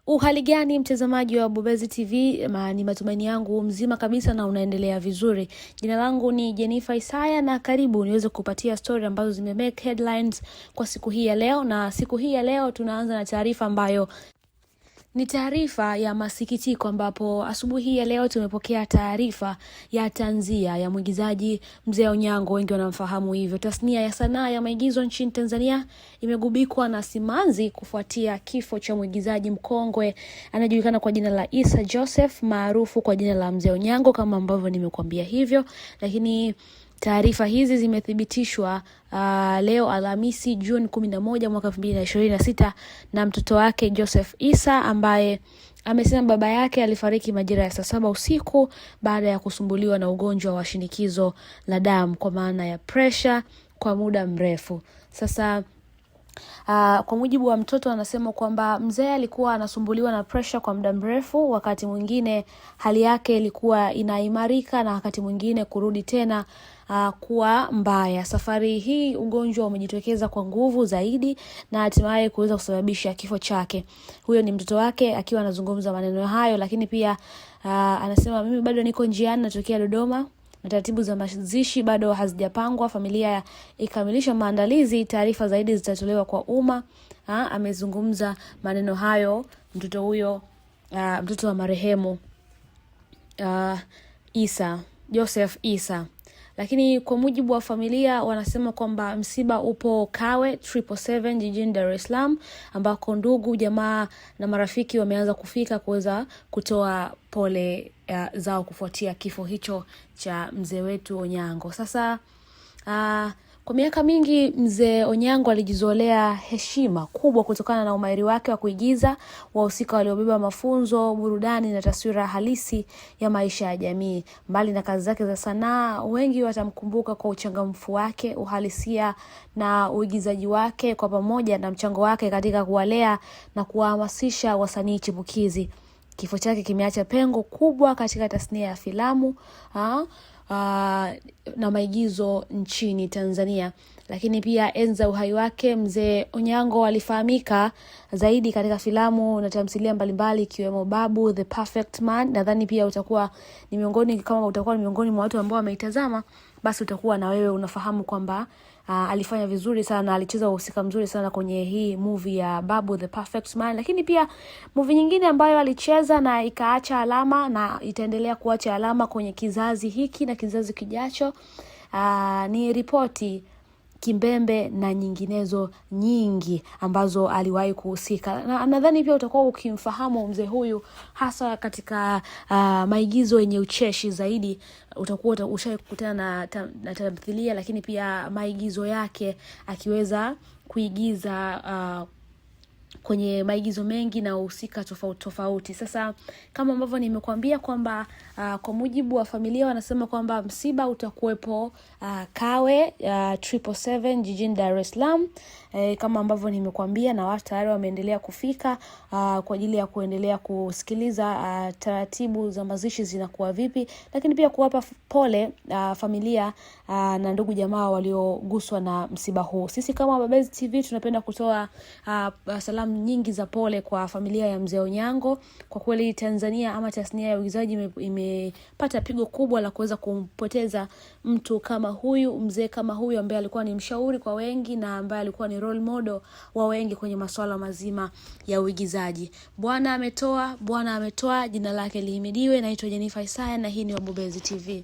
Uhali gani mtazamaji wa Bobezi TV, ni matumaini yangu mzima kabisa na unaendelea vizuri. Jina langu ni Jennifer Isaya na karibu niweze kupatia story ambazo zimemake headlines kwa siku hii ya leo. Na siku hii ya leo tunaanza na taarifa ambayo ni taarifa ya masikitiko, ambapo asubuhi ya leo tumepokea taarifa ya tanzia ya mwigizaji Mzee Onyango, wengi wanamfahamu hivyo. Tasnia ya sanaa ya maigizo nchini Tanzania imegubikwa na simanzi kufuatia kifo cha mwigizaji mkongwe anajulikana kwa jina la Issa Joseph, maarufu kwa jina la Mzee Onyango kama ambavyo nimekuambia hivyo. Lakini taarifa hizi zimethibitishwa leo Alhamisi Juni 11 mwaka 2026 na mtoto wake Joseph Issa, ambaye amesema baba yake alifariki majira ya saa 7 usiku baada ya kusumbuliwa na ugonjwa wa shinikizo la damu, kwa maana ya pressure, kwa muda mrefu. Sasa kwa mujibu wa mtoto anasema kwamba mzee alikuwa anasumbuliwa na pressure kwa muda mrefu, wakati mwingine hali yake ilikuwa inaimarika na wakati mwingine kurudi tena kuwa mbaya. Safari hii ugonjwa umejitokeza kwa nguvu zaidi na hatimaye kuweza kusababisha kifo chake. Huyo ni mtoto wake akiwa anazungumza maneno hayo, lakini pia anasema mimi bado niko njiani natokea Dodoma. Taratibu za mazishi bado hazijapangwa, familia ikamilisha maandalizi, taarifa zaidi zitatolewa kwa umma. Amezungumza maneno hayo mtoto huyo, mtoto wa marehemu Issa Joseph Issa. Lakini kwa mujibu wa familia wanasema kwamba msiba upo Kawe 777 jijini Dar es Salaam, ambako ndugu, jamaa na marafiki wameanza kufika kuweza kutoa pole zao kufuatia kifo hicho cha mzee wetu Onyango. Sasa kwa miaka mingi Mzee Onyango alijizolea heshima kubwa kutokana na umahiri wake wa kuigiza, wahusika waliobeba mafunzo, burudani na taswira halisi ya maisha ya jamii. Mbali na kazi zake za sanaa, wengi watamkumbuka kwa uchangamfu wake, uhalisia na uigizaji wake, kwa pamoja na mchango wake katika kuwalea na kuwahamasisha wasanii chipukizi. Kifo chake kimeacha pengo kubwa katika tasnia ya filamu na maigizo nchini Tanzania. Lakini pia enza uhai wake, Mzee Onyango alifahamika zaidi katika filamu na tamthilia mbalimbali ikiwemo Babu the Perfect Man. Nadhani pia utakuwa ni miongoni mwa watu ambao wameitazama, basi utakuwa na wewe unafahamu kwamba alifanya vizuri sana, alicheza uhusika mzuri sana kwenye hii movie ya Babu the Perfect Man. Lakini pia movie nyingine ambayo alicheza na ikaacha alama na itaendelea kuacha alama kwenye kizazi hiki na kizazi kijacho ni Ripoti, Kimbembe na nyinginezo nyingi ambazo aliwahi kuhusika. Na nadhani pia utakuwa ukimfahamu mzee huyu hasa katika maigizo yenye ucheshi zaidi. Utakuwa ushakutana na tamthilia, lakini pia maigizo yake akiweza kuigiza kwenye maigizo mengi na uhusika tofauti tofauti. Sasa kama ambavyo nimekuambia kwamba kwa mujibu wa familia wanasema kwamba msiba utakuwepo Kawe 777 jijini Dar es Salaam, kama ambavyo nimekuambia, na watu tayari wameendelea kufika kwa ajili ya kuendelea kusikiliza taratibu za mazishi zinakuwa vipi, lakini pia kuwapa pole familia na ndugu jamaa walioguswa na msiba huu. Sisi kama Bobezi TV tunapenda kutoa salamu nyingi za pole kwa familia ya Mzee Onyango. Kwa kweli Tanzania ama tasnia ya uigizaji imepata pigo kubwa la kuweza kumpoteza mtu kama huyu, mzee kama huyu, ambaye alikuwa ni mshauri kwa wengi na ambaye alikuwa ni role model wa wengi kwenye masuala mazima ya uigizaji. Bwana ametoa, Bwana ametoa, jina lake lihimidiwe. Naitwa Jennifer Isaya na hii ni Bobezi TV.